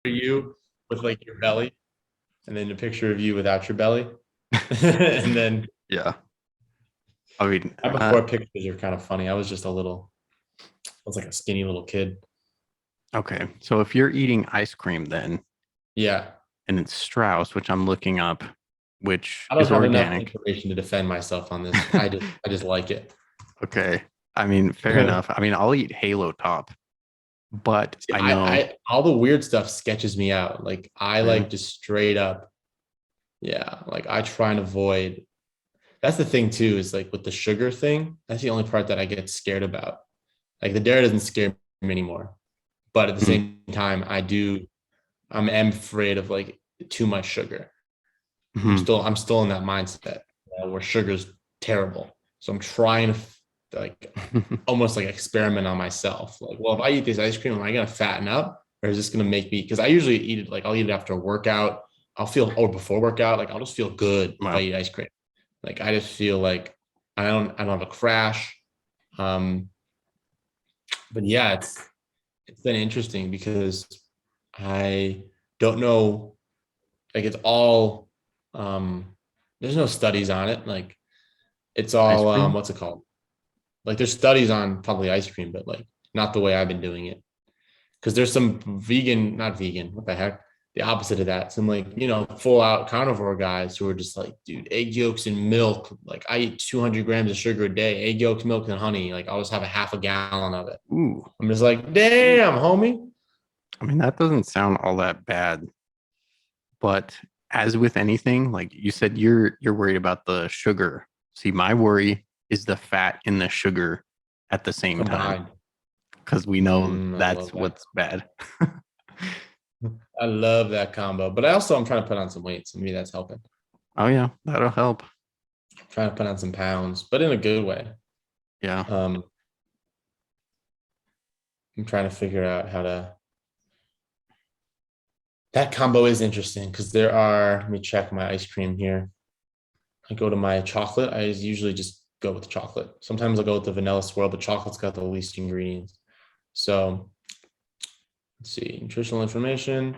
you with like your belly, and then a picture of you without your belly, and then Yeah. I mean, my before pictures are kind of funny. I was like a skinny little kid. okay. So if you're eating ice cream then, Yeah, and it's Strauss, which I'm looking up, which I don't is have enough organic. information to defend myself on this. I just like it. Okay. I mean, fair enough. I mean, I'll eat Halo Top, but See, I know. I all the weird stuff sketches me out. Like I Really? like just straight up, yeah. Like I try and avoid. That's the thing too, is like with the sugar thing. That's the only part that I get scared about. Like the dairy doesn't scare me anymore, but at the Mhm. same time, I'm afraid of like too much sugar. Mhm. I'm still in that mindset where sugar's terrible. So I'm trying to like almost like experiment on myself. Like, well, if I eat this ice cream, am I gonna fatten up, or is this gonna make me? Because I usually eat it like I'll eat it after a workout. I'll feel or before workout, like I'll just feel good if I Well, eat ice cream. Like I just feel like I don't have a crash. Um, but yeah, it's been interesting because I don't know. Like it's all there's no studies on it. Like it's ice all cream? what's it called? Like there's studies on probably ice cream, but like not the way I've been doing it. Because there's some vegan, not vegan, what the heck? The opposite of that. Some like, full out carnivore guys who are just like, dude, egg yolks and milk. Like I eat 200 grams of sugar a day, egg yolks, milk, and honey. Like I'll just have a half a gallon of it. Ooh. I'm just like, damn, homie. I mean, that doesn't sound all that bad. But as with anything, like you said, you're worried about the sugar. See, my worry is the fat in the sugar at the same time, Combined. because we know I that's love that. what's bad. I love that combo. But I'm trying to put on some weight. So maybe that's helping. Oh yeah, that'll help. I'm trying to put on some pounds, but in a good way. Yeah. Um, I'm trying to figure out how to. That combo is interesting because let me check my ice cream here. I go to my chocolate. I usually just go with the chocolate. Sometimes I'll go with the vanilla swirl, but chocolate's got the least ingredients. So let's see. Nutritional information.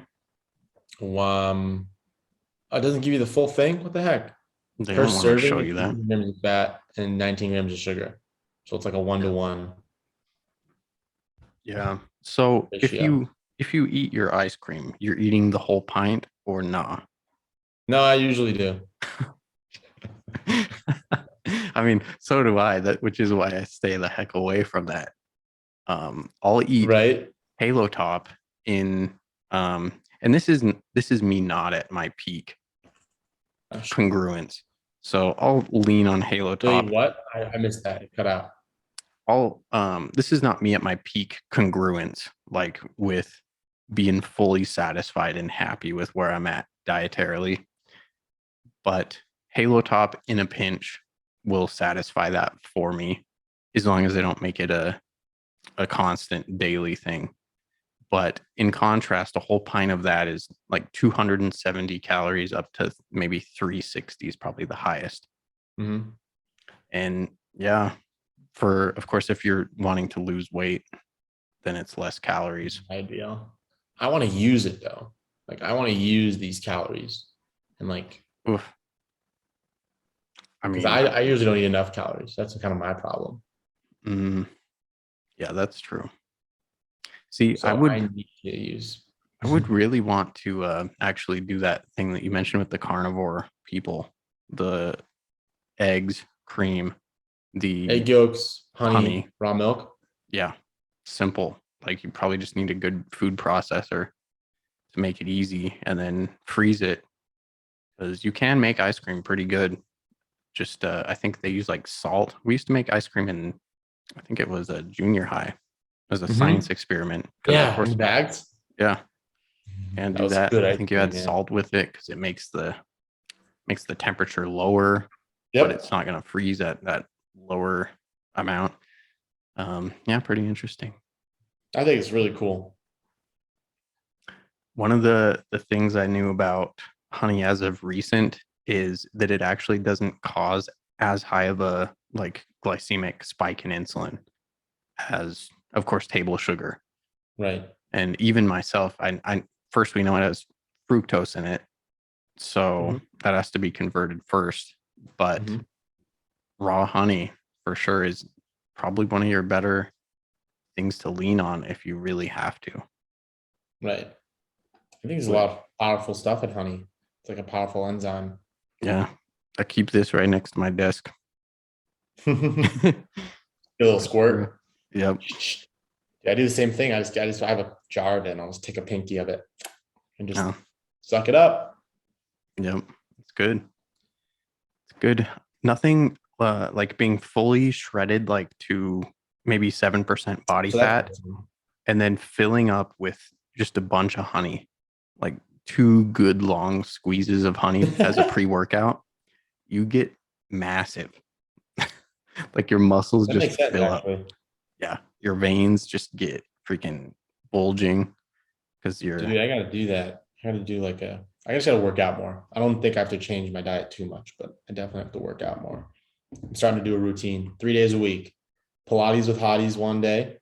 It doesn't give you the full thing. What the heck? They Per don't want to serving, show you it's that. 80 grams of fat and 19 grams of sugar. So it's like a 1-to-1 Yeah. So ratio. if you eat your ice cream, you're eating the whole pint or nah? No, I usually do. I mean, so do I. That which is why I stay the heck away from that. I'll eat Right? Halo Top in and this is me not at my peak Oh, shit. congruence. So I'll lean on Halo Really, Top. what? I missed that. It cut out. I'll this is not me at my peak congruence, like with being fully satisfied and happy with where I'm at dietarily. But Halo Top in a pinch will satisfy that for me as long as they don't make it a constant daily thing. But in contrast, a whole pint of that is like 270 calories up to maybe 360 is probably the highest. Mm-hmm. And yeah, for of course, if you're wanting to lose weight, then it's less calories. Ideal. I want to use it though. Like I want to use these calories and like Oof. I because mean, I usually don't eat enough calories. That's kind of my problem. mm, yeah, that's true. See, So I need to use. I would really want to actually do that thing that you mentioned with the carnivore people, the eggs, cream, the Egg yolks, honey, honey. raw milk. Yeah, simple. Like you probably just need a good food processor to make it easy and then freeze it because you can make ice cream pretty good. Just I think they use like salt. We used to make ice cream in I think it was a junior high. It was a science experiment because of Yeah, course, in bags. yeah, and That do was that. good I ice think you cream, add man. salt with it because it makes the temperature lower, but Yep. it's not going to freeze at that lower amount. Yeah, pretty interesting. I think it's really cool. One of the things I knew about honey as of recent is that it actually doesn't cause as high of a like glycemic spike in insulin as of course table sugar. Right. And even myself, I first we know it has fructose in it. So Mhm. that has to be converted first. But Mhm. raw honey for sure is probably one of your better things to lean on if you really have to. Right. I think there's a lot of powerful stuff in honey. It's like a powerful enzyme. Yeah. I keep this right next to my desk. A little squirt. Yep. Yeah, I do the same thing. I have a jar, and I'll just take a pinky of it and just Oh, suck it up. yep. It's good. It's good. Nothing like being fully shredded, like to maybe 7% body So fat, that's and then filling up with just a bunch of honey, like 2 good long squeezes of honey as a pre-workout. You get massive. Like your muscles that just makes sense fill up. actually. Yeah. Your veins just get freaking bulging because you're Dude, I gotta do that. I gotta do I just gotta work out more. I don't think I have to change my diet too much, but I definitely have to work out more. I'm starting to do a routine 3 days a week. Pilates with hotties one day.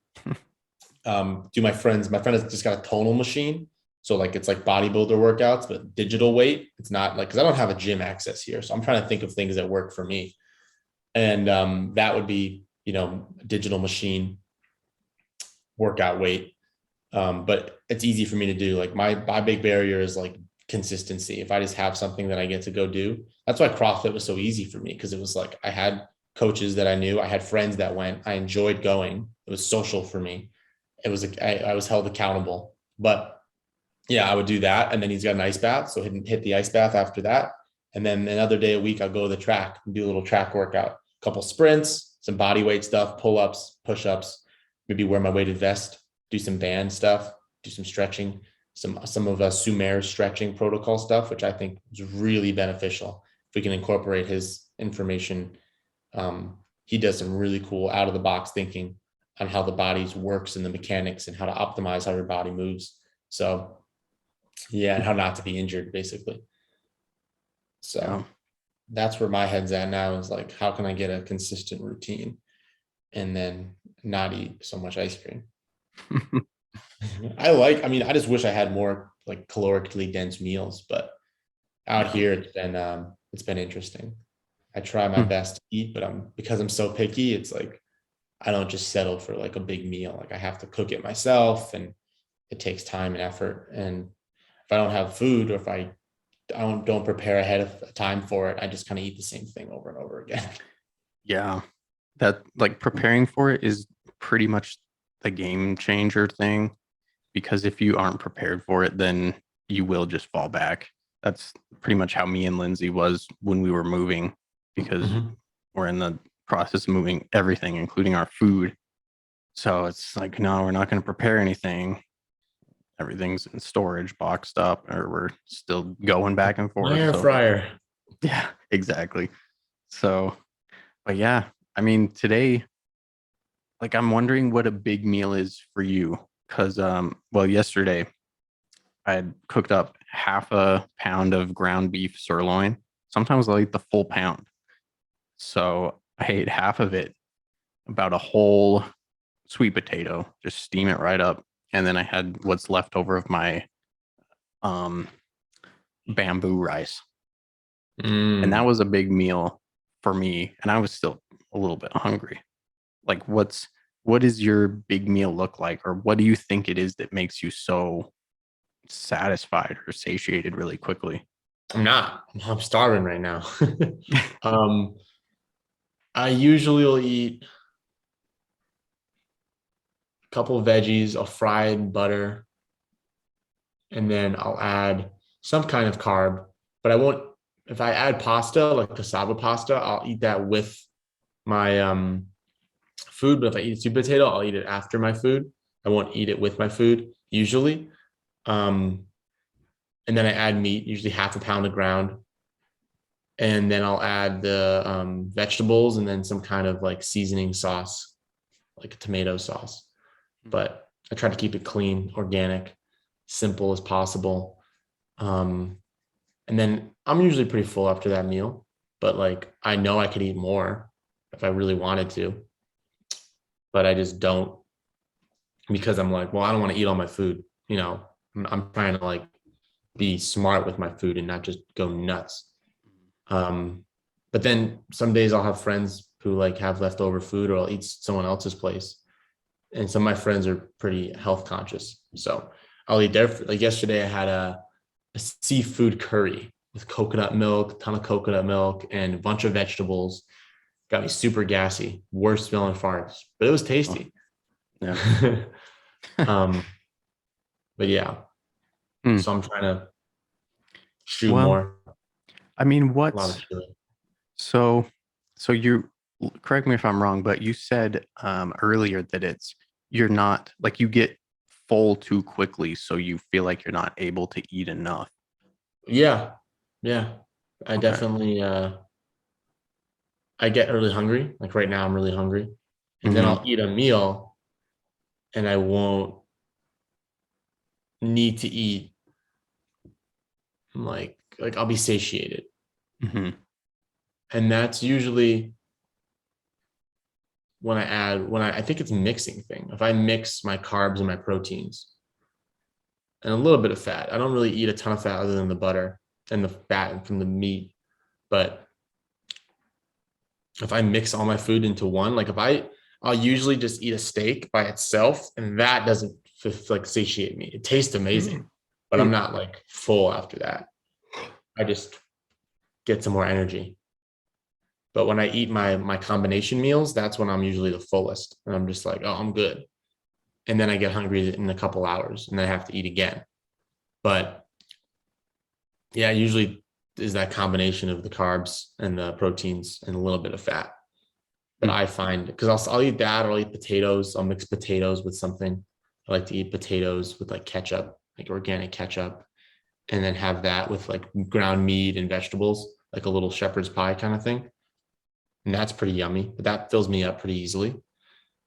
My friend has just got a tonal machine. So like it's like bodybuilder workouts, but digital weight. It's not like because I don't have a gym access here. So I'm trying to think of things that work for me. And that would be, digital machine workout weight. But it's easy for me to do. Like my big barrier is like consistency. If I just have something that I get to go do, that's why CrossFit was so easy for me because it was like I had coaches that I knew, I had friends that went, I enjoyed going. It was social for me. It was I was held accountable. But yeah, I would do that, and then he's got an ice bath, so hit the ice bath after that, and then another day a week I'll go to the track and do a little track workout, a couple sprints, some body weight stuff, pull ups, push ups, maybe wear my weighted vest, do some band stuff, do some stretching, some of Sumer's stretching protocol stuff, which I think is really beneficial if we can incorporate his information. He does some really cool out of the box thinking on how the body works and the mechanics and how to optimize how your body moves. So yeah, and how not to be injured basically. So yeah. that's where my head's at now is like, how can I get a consistent routine and then not eat so much ice cream? I just wish I had more like calorically dense meals, but out here it's been interesting. I try my best to eat, but because I'm so picky, it's like I don't just settle for like a big meal. Like I have to cook it myself and it takes time and effort. And if I don't have food or if I don't prepare ahead of time for it, I just kind of eat the same thing over and over again. Yeah. That like preparing for it is pretty much the game changer thing, because if you aren't prepared for it, then you will just fall back. That's pretty much how me and Lindsay was when we were moving, because we're in the process of moving everything, including our food. So it's like, no, we're not going to prepare anything. Everything's in storage, boxed up, or we're still going back and forth. Air So fryer. yeah, exactly. So, but yeah, I mean, today, like, I'm wondering what a big meal is for you. Cause, well, yesterday I had cooked up half a pound of ground beef sirloin. Sometimes I'll eat the full pound. So I ate half of it, about a whole sweet potato, just steam it right up. And then I had what's left over of my um, bamboo rice. And that was a big meal for me. And I was still a little bit hungry. Like, what does your big meal look like? Or what do you think it is that makes you so satisfied or satiated really quickly? I'm starving right now. um, I usually will eat a couple of veggies, a fried butter, and then I'll add some kind of carb, but I won't, if I add pasta, like cassava pasta, I'll eat that with my food. But if I eat a sweet potato, I'll eat it after my food. I won't eat it with my food usually. And then I add meat, usually half a pound of ground. And then I'll add the vegetables and then some kind of like seasoning sauce, like a tomato sauce. But I try to keep it clean, organic, simple as possible. And then I'm usually pretty full after that meal, but like I know I could eat more if I really wanted to, but I just don't because I'm like, well, I don't want to eat all my food, I'm trying to like be smart with my food and not just go nuts. But then some days I'll have friends who like have leftover food, or I'll eat someone else's place. And some of my friends are pretty health conscious. So I'll eat their, like yesterday I had a seafood curry with coconut milk, ton of coconut milk, and a bunch of vegetables. Got me super gassy, worst smelling farts, but it was tasty. Yeah. But yeah, so I'm trying to chew Well, more. I mean, A lot of chewing. so you, correct me if I'm wrong, but you said earlier that you're not like, you get full too quickly, so you feel like you're not able to eat enough. Yeah, yeah. I Okay. definitely I get really hungry. Like right now I'm really hungry. And then I'll eat a meal and I won't need to eat, like I'll be satiated. And that's usually when I think it's a mixing thing. If I mix my carbs and my proteins and a little bit of fat, I don't really eat a ton of fat other than the butter and the fat from the meat. But if I mix all my food into one, like I'll usually just eat a steak by itself, and that doesn't like satiate me. It tastes amazing, but I'm not like full after that. I just get some more energy. But when I eat my combination meals, that's when I'm usually the fullest, and I'm just like, oh, I'm good. And then I get hungry in a couple hours, and then I have to eat again. But yeah, usually is that combination of the carbs and the proteins and a little bit of fat. But I find, because I'll eat that, or I'll eat potatoes. I'll mix potatoes with something. I like to eat potatoes with like ketchup, like organic ketchup, and then have that with like ground meat and vegetables, like a little shepherd's pie kind of thing. And that's pretty yummy, but that fills me up pretty easily.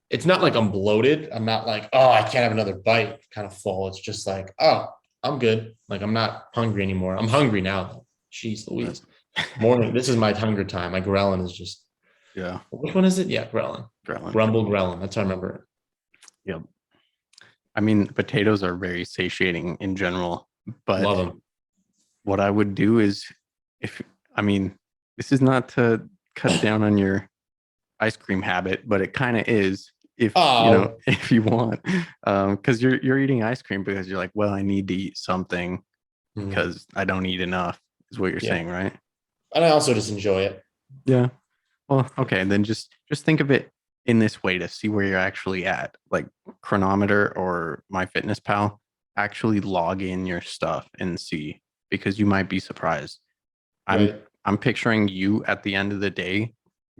It's not like I'm bloated. I'm not like, oh, I can't have another bite, kind of full. It's just like, oh, I'm good. Like I'm not hungry anymore. I'm hungry now. Jeez Louise. Morning. This is my hunger time. My ghrelin is just, Yeah. which one is it? Yeah, ghrelin. Rumble ghrelin. That's how I remember it. Yep. I mean, potatoes are very satiating in general, but Love them. what I would do is, this is not to cut down on your ice cream habit, but it kind of is, if if you want, because you're eating ice cream because you're like, well, I need to eat something because I don't eat enough, is what you're saying, right? And I also just enjoy it. Yeah. Well, okay, then just think of it in this way to see where you're actually at. Like Chronometer or MyFitnessPal, actually log in your stuff and see, because you might be surprised. I'm picturing you at the end of the day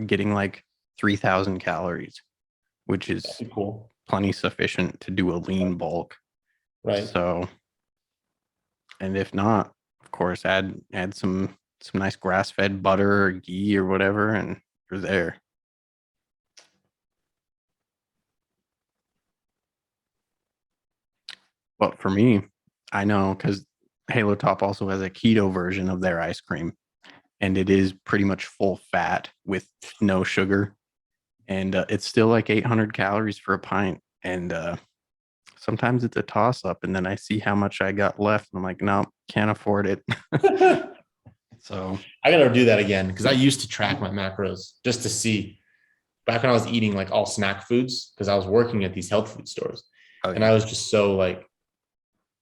getting like 3,000 calories, which is cool, plenty sufficient to do a lean bulk. Right. So, and if not, of course, add some nice grass-fed butter or ghee or whatever, and you're there. But for me, I know, because Halo Top also has a keto version of their ice cream, and it is pretty much full fat with no sugar, and it's still like 800 calories for a pint. And sometimes it's a toss up, and then I see how much I got left, and I'm like, no, can't afford it. So I gotta do that again, because I used to track my macros just to see, back when I was eating like all snack foods, because I was working at these health food stores. And I was just so like,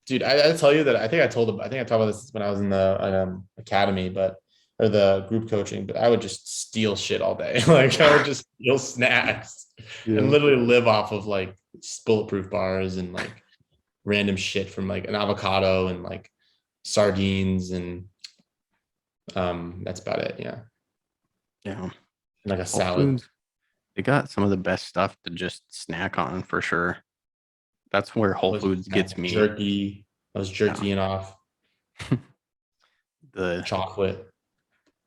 dude, I tell you that I think I talked about this when I was in the academy, or the group coaching, but I would just steal shit all day. Like I would just steal snacks and literally live off of like bulletproof bars and like random shit from like an avocado and like sardines, and that's about it. Yeah. And like a salad. They got some of the best stuff to just snack on, for sure. That's where Whole Foods gets me. Jerky. I was jerkying off. The chocolate.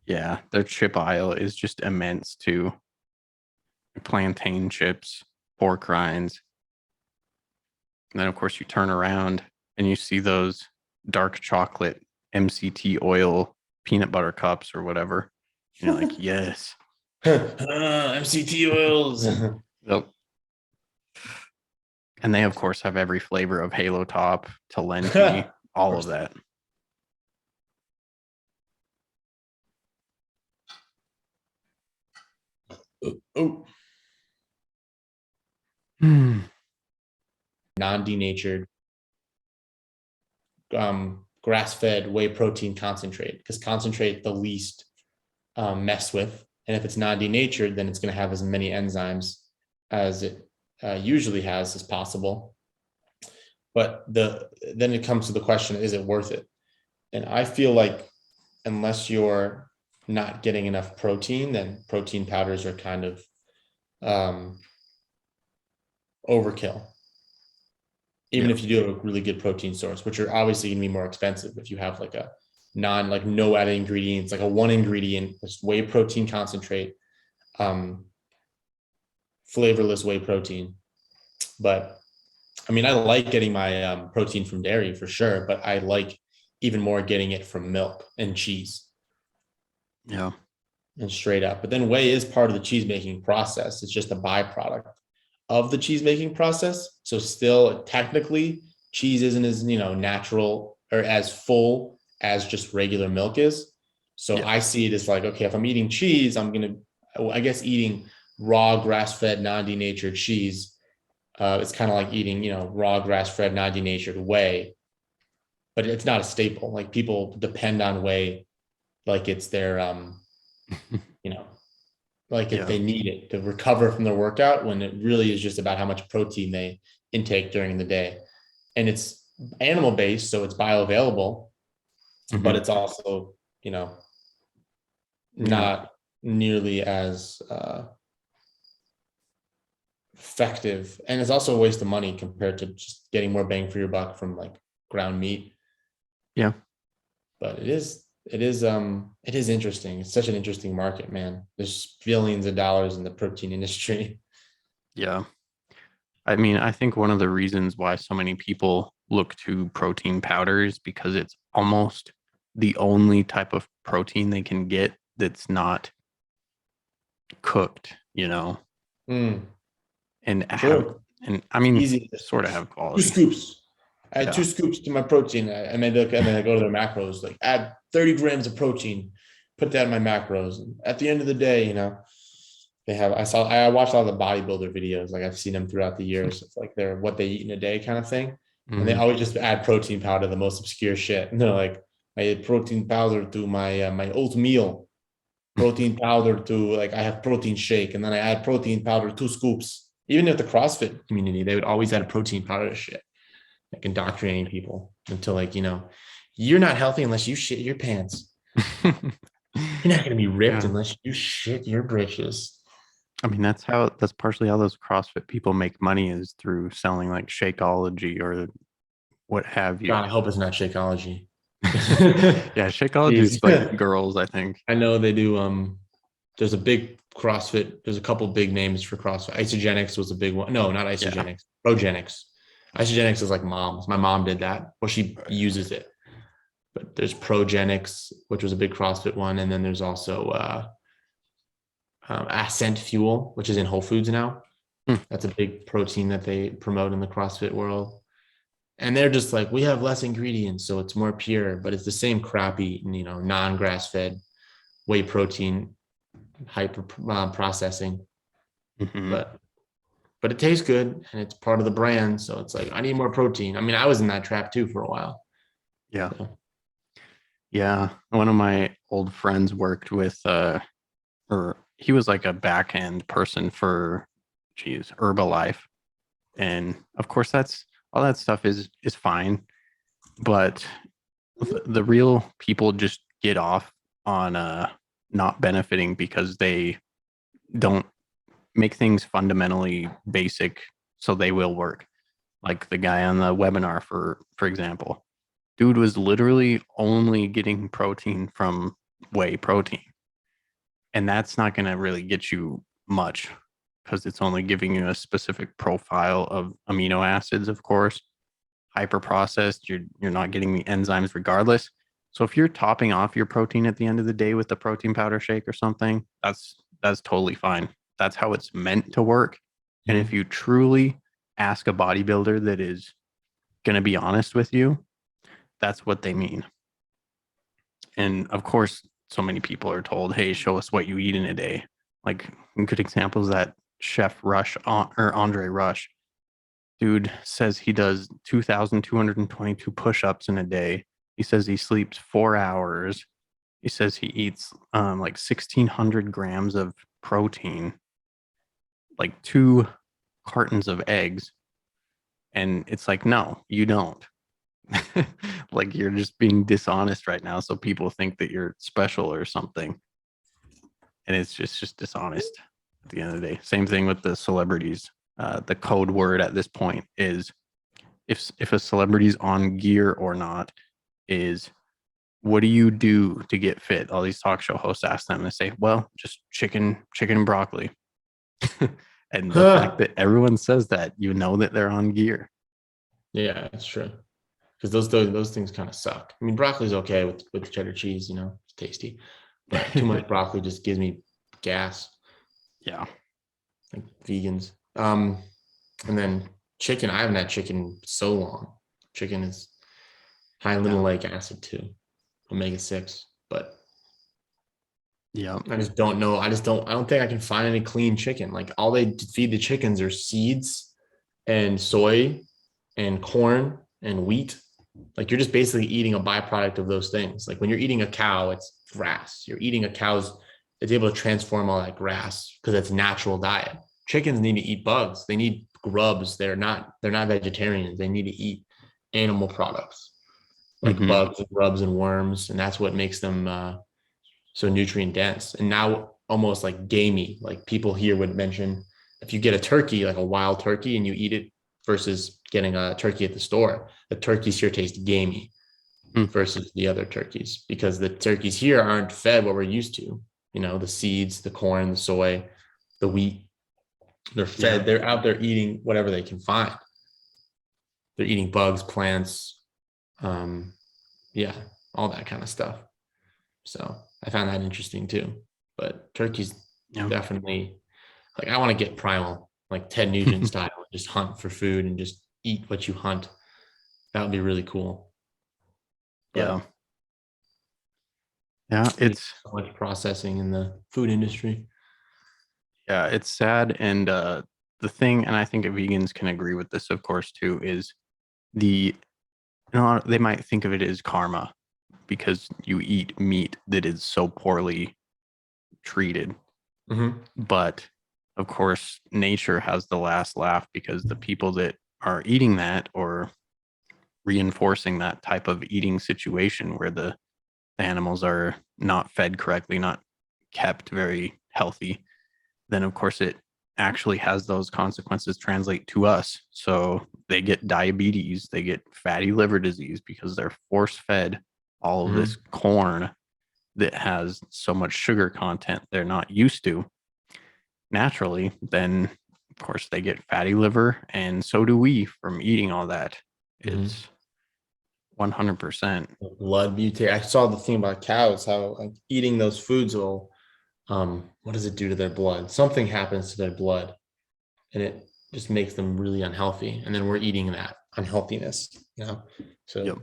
Yeah, their chip aisle is just immense too. Plantain chips, pork rinds. And then of course you turn around and you see those dark chocolate MCT oil peanut butter cups or whatever. And you're like, yes. MCT oils. Yep. And they, of course, have every flavor of Halo Top, Talenti, all of that. Oh. Non-denatured grass-fed whey protein concentrate, because concentrate the least mess with, and if it's non-denatured, then it's going to have as many enzymes as it usually has as possible. But then it comes to the question, is it worth it? And I feel like unless you're not getting enough protein, then protein powders are kind of overkill. Even if you do have a really good protein source, which are obviously going to be more expensive if you have like a no added ingredients, like a one ingredient, just whey protein concentrate, flavorless whey protein. But I mean, I like getting my protein from dairy for sure, but I like even more getting it from milk and cheese. Yeah. And straight up. But then whey is part of the cheese making process. It's just a byproduct of the cheese making process. So still technically cheese isn't as, natural or as full as just regular milk is. So I see it as like, okay, if I'm eating cheese, I'm going to, I guess, eating raw grass-fed non-denatured cheese. It's kind of like eating, raw grass-fed non-denatured whey, but it's not a staple. Like people depend on whey like it's their, like if they need it to recover from their workout, when it really is just about how much protein they intake during the day. And it's animal based, so it's bioavailable, but it's also, not nearly as effective. And it's also a waste of money compared to just getting more bang for your buck from like ground meat. Yeah. But it is interesting. It's such an interesting market, man. There's billions of dollars in the protein industry. Yeah. I mean, I think one of the reasons why so many people look to protein powders because it's almost the only type of protein they can get that's not cooked, And I mean, easy. Sort of have quality. 2 scoops. I had 2 scoops to my protein. I made and then I go to their macros, like add 30 grams of protein, put that in my macros. And at the end of the day, they have, I watched all the bodybuilder videos. Like I've seen them throughout the years. It's like they're what they eat in a day kind of thing. And they always just add protein powder, the most obscure shit. And they're like, I add protein powder to my, my oatmeal, protein powder to like, I have protein shake. And then I add protein powder, 2 scoops. Even if the CrossFit community, they would always add protein powder to shit. Like indoctrinating people until like, you're not healthy unless you shit your pants. You're not going to be ripped unless you shit your britches. I mean, that's partially how those CrossFit people make money, is through selling like Shakeology or what have you. God, I hope it's not Shakeology. Yeah, Shakeology is like girls, I think. I know they do. There's a big CrossFit. There's a couple big names for CrossFit. Isogenics was a big one. No, not Isogenics. Progenics. Isogenics is like mom's. My mom did that. Well, she uses it. But there's Progenics, which was a big CrossFit one. And then there's also Ascent Fuel, which is in Whole Foods now. That's a big protein that they promote in the CrossFit world. And they're just like, we have less ingredients, so it's more pure, but it's the same crappy, non-grass-fed whey protein, hyper processing. But it tastes good and it's part of the brand. So it's like, I need more protein. I mean, I was in that trap too for a while. Yeah. So. Yeah. One of my old friends worked with, or he was like a back end person for, Herbalife. And of course all that stuff is fine. But the real people just get off on not benefiting because they don't make things fundamentally basic so they will work. Like the guy on the webinar, for example, dude was literally only getting protein from whey protein, and that's not going to really get you much because it's only giving you a specific profile of amino acids. Of course, hyper processed, you're not getting the enzymes regardless. So if you're topping off your protein at the end of the day with the protein powder shake or something, that's totally fine. That's how it's meant to work. And if you truly ask a bodybuilder that is going to be honest with you, that's what they mean. And of course, so many people are told, hey, show us what you eat in a day. Like, good examples that Chef Rush or Andre Rush, dude says he does 2,222 push-ups in a day. He says he sleeps 4 hours. He says he eats like 1,600 grams of protein, like 2 cartons of eggs. And it's like, no, you don't. Like, you're just being dishonest right now, so people think that you're special or something. And it's just dishonest at the end of the day. Same thing with the celebrities. The code word at this point is if a celebrity's on gear or not is, what do you do to get fit? All these talk show hosts ask them, and they say, well, just chicken and broccoli. And the fact that everyone says that, you know that they're on gear. Yeah, that's true. Because those things kind of suck. I mean, broccoli's okay with cheddar cheese, you know, it's tasty. But too much broccoli just gives me gas. Yeah. Like vegans. And then chicken, I haven't had chicken so long. Chicken is high in linoleic acid too, omega-6. But yeah, I just don't know. I don't think I can find any clean chicken. Like, all they feed the chickens are seeds and soy and corn and wheat. Like, you're just basically eating a byproduct of those things. Like, when you're eating a cow, it's grass. You're eating a cow's, it's able to transform all that grass because it's natural diet. Chickens need to eat bugs. They need grubs. They're not vegetarians. They need to eat animal products like bugs and grubs and worms. And that's what makes them so nutrient dense. And now almost like gamey. Like, people here would mention, if you get a turkey, like a wild turkey, and you eat it versus getting a turkey at the store, the turkeys here taste gamey versus the other turkeys, because the turkeys here aren't fed what we're used to. You know, the seeds, the corn, the soy, the wheat. They're fed. They're out there eating whatever they can find. They're eating bugs, plants, all that kind of stuff. So I found that interesting too. But turkeys definitely, like, I want to get primal, like Ted Nugent style, just hunt for food and just eat what you hunt. That would be really cool. But it's so much processing in the food industry. Yeah, it's sad. And the thing, and I think vegans can agree with this, of course, too, is they might think of it as karma because you eat meat that is so poorly treated. But of course, nature has the last laugh, because the people that are eating that or reinforcing that type of eating situation where the animals are not fed correctly, not kept very healthy, then of course it actually has those consequences translate to us. So they get diabetes, they get fatty liver disease because they're force fed all of this corn that has so much sugar content they're not used to naturally. Then of course they get fatty liver, and so do we from eating all that. It's 100% blood mutate. I saw the thing about cows, how like eating those foods will what does it do to their blood? Something happens to their blood, and it just makes them really unhealthy. And then we're eating that unhealthiness, you know? So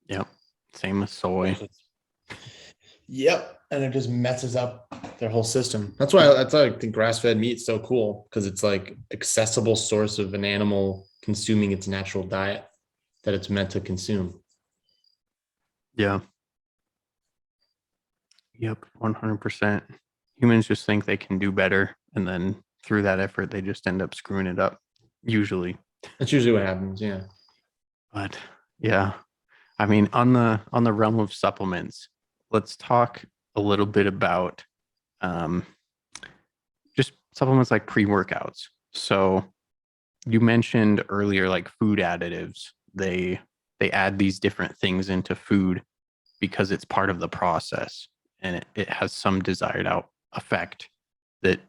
yep. Same with soy. Yep. And it just messes up their whole system. That's why I think grass-fed meat is so cool, because it's like accessible source of an animal consuming its natural diet that it's meant to consume. Yeah. Yep, 100%. Humans just think they can do better, and then through that effort, they just end up screwing it up. Usually, that's usually what happens. Yeah, but yeah, I mean, on the realm of supplements, let's talk a little bit about just supplements like pre-workouts. So you mentioned earlier, like food additives. They add these different things into food because it's part of the process, and it has some desired out effect that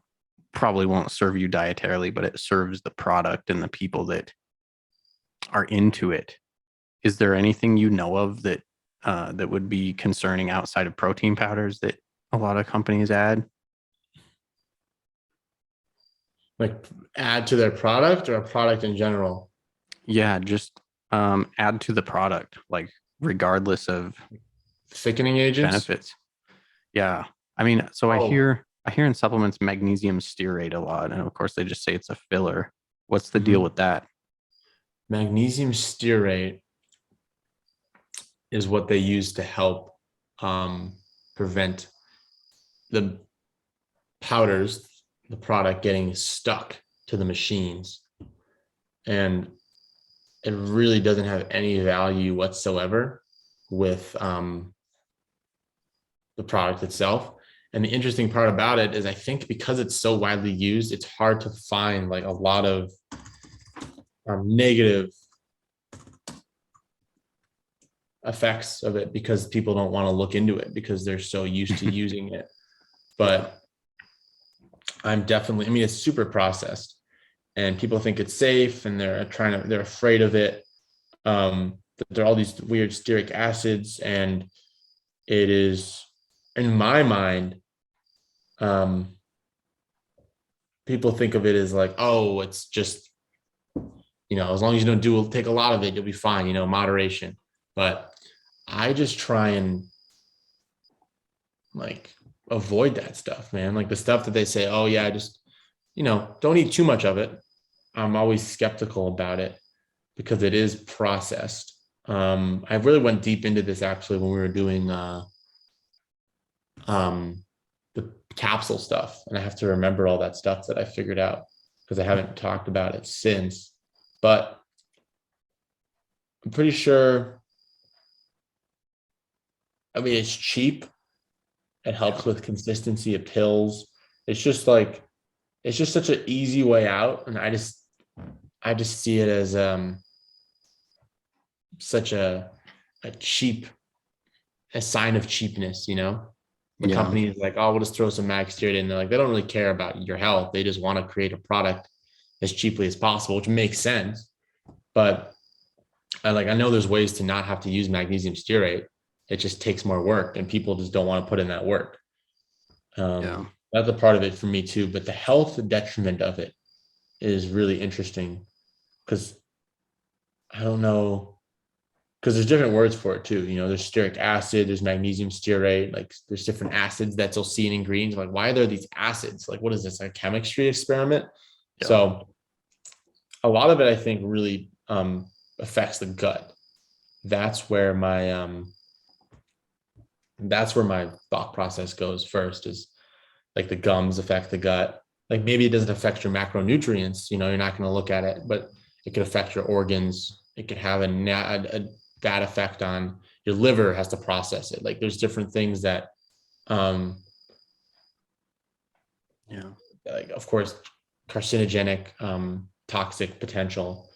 probably won't serve you dietarily, but it serves the product and the people that are into it. Is there anything you know of that that would be concerning outside of protein powders that a lot of companies add? Like add to their product or a product in general? Yeah, just add to the product, like regardless of Thickening agents? benefits. Yeah. I mean, so Oh, I hear in supplements magnesium stearate a lot, and of course they just say it's a filler. What's the deal mhm. with that? Magnesium stearate is what they use to help prevent the powders, the product getting stuck to the machines. And it really doesn't have any value whatsoever with the product itself. And the interesting part about it is I think because it's so widely used, it's hard to find like a lot of negative effects of it because people don't want to look into it because they're so used to using it. Yeah. But I'm definitely, I mean, it's super processed and people think it's safe and they're afraid of it. There are all these weird stearic acids and it is, in my mind, people think of it as like, oh, it's just, as long as you don't take a lot of it, you'll be fine, moderation. But I just try and like avoid that stuff, man. Like the stuff that they say, oh yeah, just, don't eat too much of it. I'm always skeptical about it because it is processed. I really went deep into this actually when we were doing the capsule stuff, and I have to remember all that stuff that I figured out because I haven't talked about it since. But I'm pretty sure. I mean, it's cheap. It helps Yeah. with consistency of pills. It's just like it's just such an easy way out, and I just see it as such a cheap a sign of cheapness. The Yeah. company is like, oh, we'll just throw some mag stearate in there. Like they don't really care about your health. They just want to create a product as cheaply as possible, which makes sense. But I know there's ways to not have to use magnesium stearate. It just takes more work, and people just don't want to put in that work. Yeah. That's a part of it for me too. But the health detriment of it is really interesting because I don't know because there's different words for it too. There's stearic acid, there's magnesium stearate, like there's different acids that you'll see in ingredients. Like, why are there these acids? Like, what is this? A chemistry experiment? Yeah. So a lot of it, I think, really affects the gut. That's where my thought process goes first is like the gums affect the gut. Like maybe it doesn't affect your macronutrients, you're not going to look at it, but it could affect your organs. It could have a bad effect on your liver has to process it. Like there's different things that, Yeah. like of course, carcinogenic, toxic potential.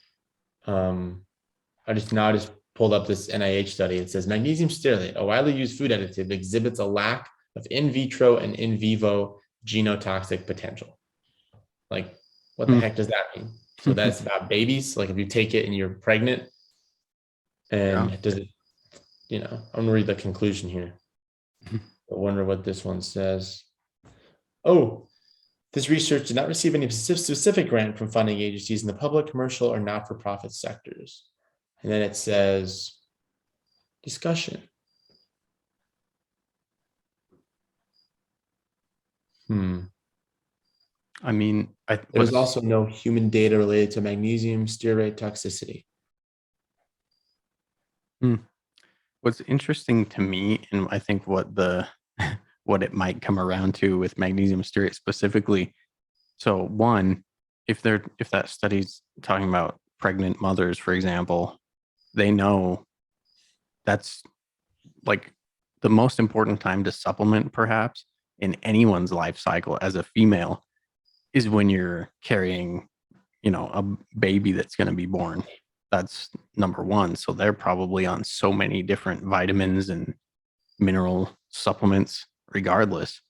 I just pulled up this NIH study. It says magnesium stearate, a widely used food additive, exhibits a lack of in vitro and in vivo genotoxic potential. Like, what the Hmm. heck does that mean? So that's about babies. Like, if you take it and you're pregnant, Yeah. and does it, I'm gonna read the conclusion here. I wonder what this one says. Oh, this research did not receive any specific grant from funding agencies in the public, commercial, or not-for-profit sectors. And then it says discussion. I mean, There was also no human data related to magnesium stearate toxicity. what's interesting to me, and I think what the what it might come around to with magnesium stearate specifically. So one, if that study's talking about pregnant mothers, for example, they know that's like the most important time to supplement perhaps in anyone's life cycle as a female is when you're carrying, a baby that's going to be born. That's number one. So they're probably on so many different vitamins and mineral supplements regardless.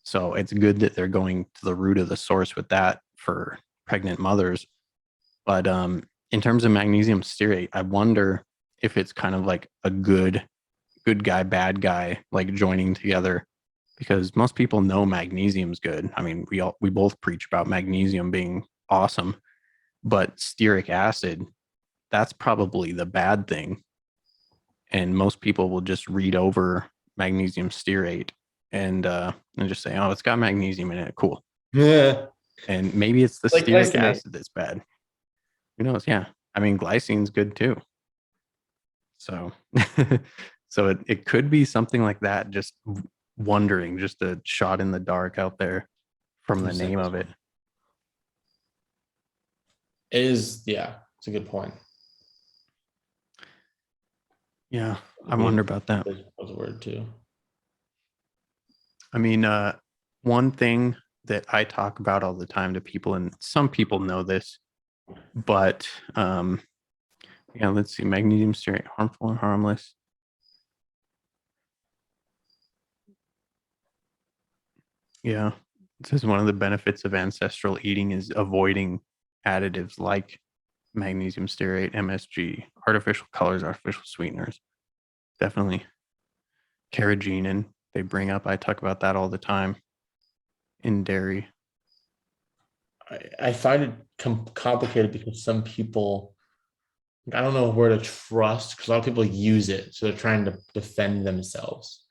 So it's good that they're going to the root of the source with that for pregnant mothers. But in terms of magnesium stearate, I wonder if it's kind of like a good guy, bad guy, like joining together. because most people know magnesium's good. I mean, we both preach about magnesium being awesome, but stearic acid, that's probably the bad thing. And most people will just read over magnesium stearate and just say, oh, it's got magnesium in it. Cool. Yeah. And maybe it's the Like stearic glycinate. acid that's bad. Who knows? Yeah. I mean, glycine's good too. So, so it could be something like that. Just wondering, just a shot in the dark out there from the name of it. It is, yeah, it's a good point. Yeah, I wonder about that. Buzzword too. I mean, one thing that I talk about all the time to people, and some people know this, but yeah, let's see, magnesium stearate, harmful or harmless? Yeah, it says one of the benefits of ancestral eating is avoiding additives like magnesium stearate, MSG, artificial colors, artificial sweeteners. Definitely carrageenan, they bring up. I talk about that all the time in dairy. I find it complicated because some people, I don't know where to trust because a lot of people use it, so they're trying to defend themselves.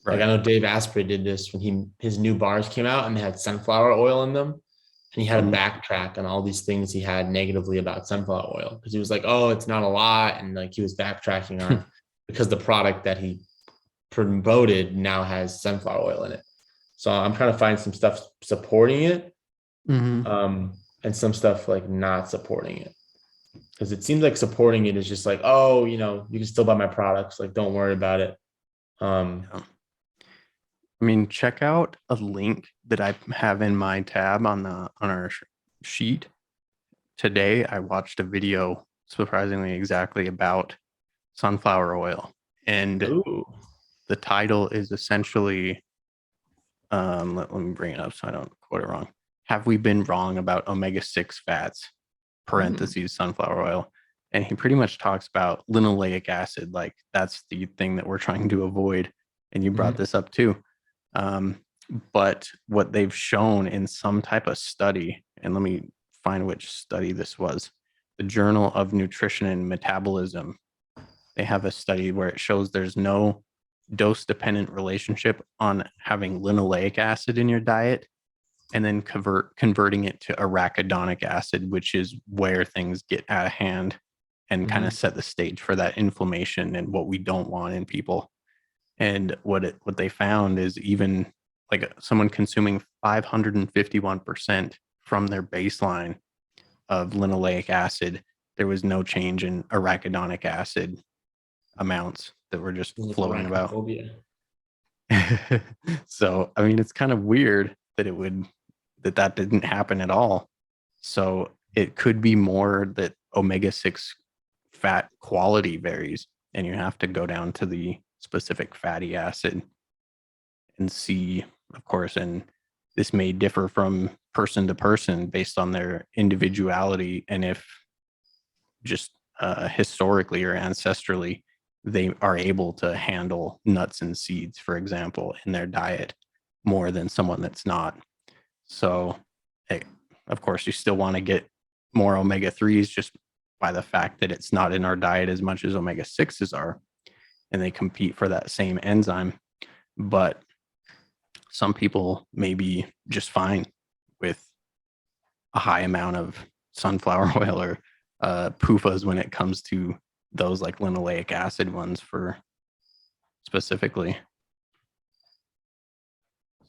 Right. Like I know Dave Asprey did this when his new bars came out and they had sunflower oil in them, and he had to backtrack on all these things he had negatively about sunflower oil because he was like, "Oh, it's not a lot," and like he was backtracking on because the product that he promoted now has sunflower oil in it. So I'm trying to find some stuff supporting it, and some stuff like not supporting it. Because it seems like supporting it is just like, oh, you can still buy my products. Like, don't worry about it. I mean, check out a link that I have in my tab on our sheet. Today, I watched a video, surprisingly exactly about sunflower oil, and the title is essentially, let me bring it up so I don't quote it wrong. Have we been wrong about omega-6 fats? Parentheses sunflower oil. And he pretty much talks about linoleic acid, like that's the thing that we're trying to avoid. And you brought this up too. But what they've shown in some type of study, and let me find which study this was, the Journal of Nutrition and Metabolism, they have a study where it shows there's no dose-dependent relationship on having linoleic acid in your diet and then converting it to arachidonic acid, which is where things get out of hand and kind of set the stage for that inflammation and what we don't want in people. And what they found is even like someone consuming 551% from their baseline of linoleic acid, there was no change in arachidonic acid amounts that were just floating about. So, I mean, it's kind of weird that that didn't happen at all. So it could be more that omega-6 fat quality varies, and you have to go down to the specific fatty acid and see, of course, and this may differ from person to person based on their individuality and if just historically or ancestrally they are able to handle nuts and seeds, for example, in their diet more than someone that's not. So, of course, you still want to get more omega-3s just by the fact that it's not in our diet as much as omega-6s are, and they compete for that same enzyme. But some people may be just fine with a high amount of sunflower oil or PUFAs when it comes to those like linoleic acid ones for specifically.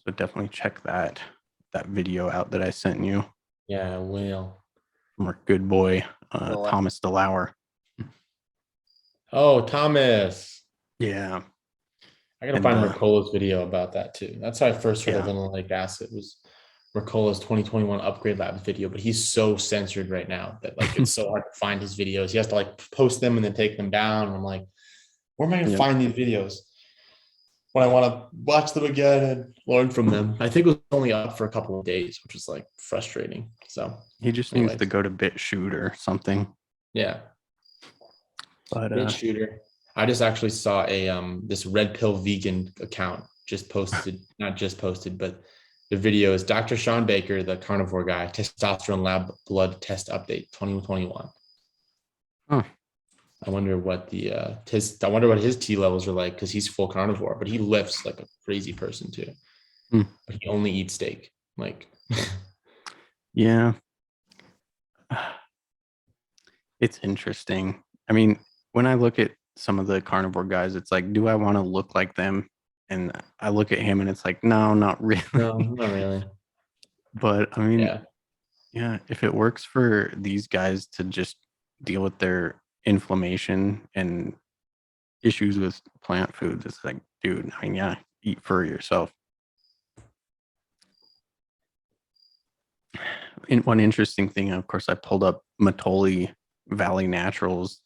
So definitely check that video out that I sent you. Yeah, I will. From our good boy, Thomas DeLauer. Oh, Thomas. Yeah. I gotta find Mercola's video about that too. That's how I first heard of linoleic acid, was Mercola's 2021 Upgrade Labs video, but he's so censored right now that like it's so hard to find his videos. He has to like post them and then take them down. I'm like, where am I gonna find these videos when I want to watch them again and learn from them? I think it was only up for a couple of days, which is like frustrating. So he just needs to go to BitChute or something. Yeah. But BitChute. I just actually saw a this red pill vegan account just posted, not just posted, but the video is Dr. Sean Baker, the carnivore guy, testosterone lab blood test update 2021. Huh. I wonder what his T levels are like, because he's full carnivore, but he lifts like a crazy person too. But he only eats steak. Like, yeah. It's interesting. I mean, when I look at some of the carnivore guys, it's like, do I want to look like them? And I look at him and it's like, no, not really. no, not really. But I mean, yeah, if it works for these guys to just deal with their inflammation and issues with plant foods, it's like, dude, I mean, yeah, eat for yourself. And one interesting thing, of course, I pulled up Matoli Valley Naturals.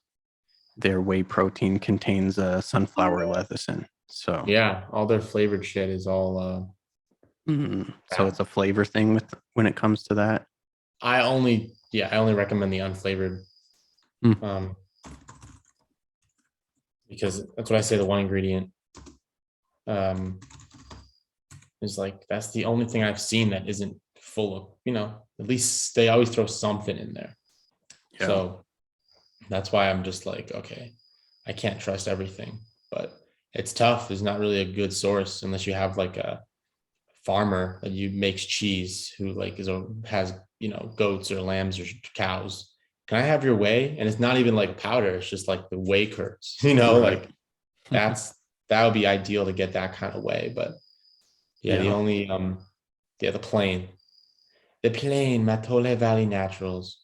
Their whey protein contains sunflower lecithin. So yeah, all their flavored shit is all so it's a flavor thing when it comes to that. I only recommend the unflavored. Because that's what I say, the one ingredient is like, that's the only thing I've seen that isn't full of, at least they always throw something in there. Yeah. So that's why I'm just like, okay, I can't trust everything, but it's tough. There's not really a good source unless you have like a farmer that makes cheese who like has goats or lambs or cows. Can I have your whey? And it's not even like powder. It's just like the whey curds, right. Like that would be ideal to get that kind of whey. But the only the plain Matole Valley Naturals.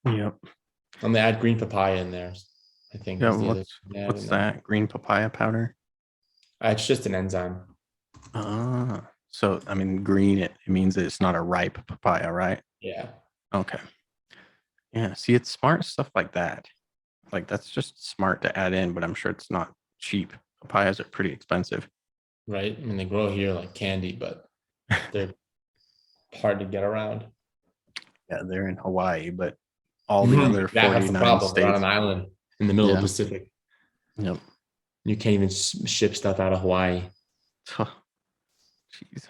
Yep. I'm gonna add green papaya in there, I think. Yeah, what's that? Green papaya powder? It's just an enzyme. So I mean, green, it means that it's not a ripe papaya, right? Yeah. Okay. Yeah, see, it's smart stuff like that. Like, that's just smart to add in, but I'm sure it's not cheap. Papayas are pretty expensive. Right? I mean, they grow here like candy, but they're hard to get around. Yeah, they're in Hawaii, but all the other 49 problem. states. They're on an island in the middle of the Pacific. Yep. You can't even ship stuff out of Hawaii. Jeez.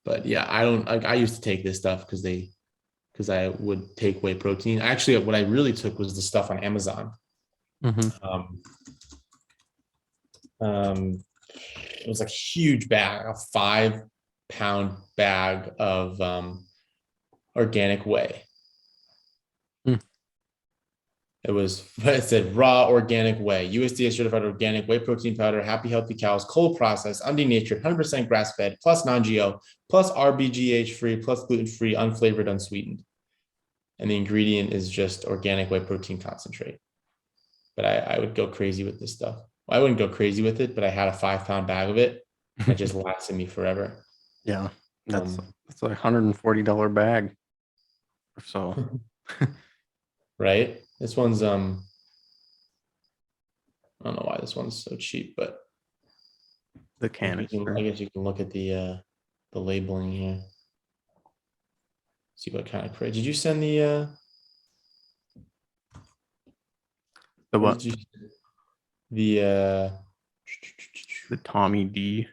But yeah, I used to take this stuff because I would take whey protein. Actually, what I really took was the stuff on Amazon. It was like a huge bag, a 5-pound bag of organic whey. It said raw organic whey, USDA certified organic whey protein powder, happy healthy cows, cold processed, undenatured, 100% grass fed, plus non-GO, plus RBGH free, plus gluten free, unflavored, unsweetened. And the ingredient is just organic whey protein concentrate. But I would go crazy with this stuff. Well, I wouldn't go crazy with it, but I had a 5-pound bag of it. It just lasted me forever. Yeah, that's a $140 bag or so. Right? This one's I don't know why this one's so cheap, but the canister. I guess you can look at the labeling here. See what kind of crate. Did you send the what? The Tommy D.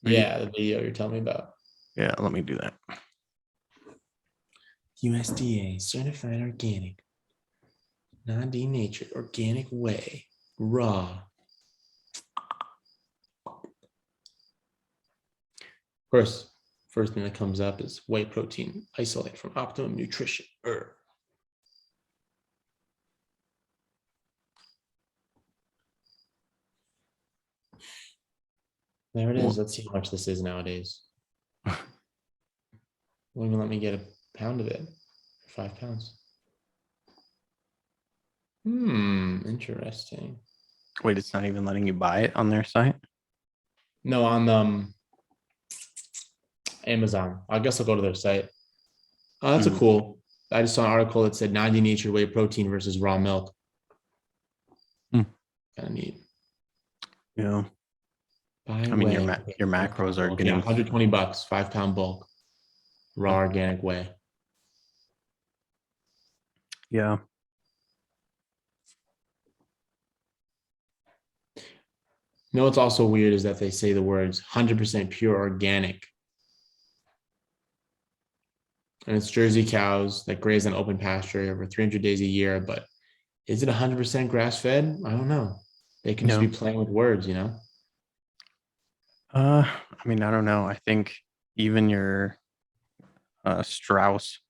Yeah, the video you're telling me about. Yeah, let me do that. USDA certified organic, non-denatured organic whey, raw. Of course, first thing that comes up is whey protein isolate from Optimum Nutrition. There it is. Let's see how much this is nowadays. Won't even let me get a pound of it. 5 pounds. Interesting. Wait, it's not even letting you buy it on their site? No, on Amazon. I guess I'll go to their site. Oh, that's a cool. I just saw an article that said 90 nature whey protein versus raw milk. Kind of neat. Yeah. I mean, your macros are getting $120, 5-pound bulk, raw organic whey. Yeah. You know what's also weird is that they say the words 100% pure organic. And it's Jersey cows that graze on open pasture over 300 days a year. But is it 100% grass fed? I don't know. They can just be playing with words, you know? I mean, I don't know. I think even your Strauss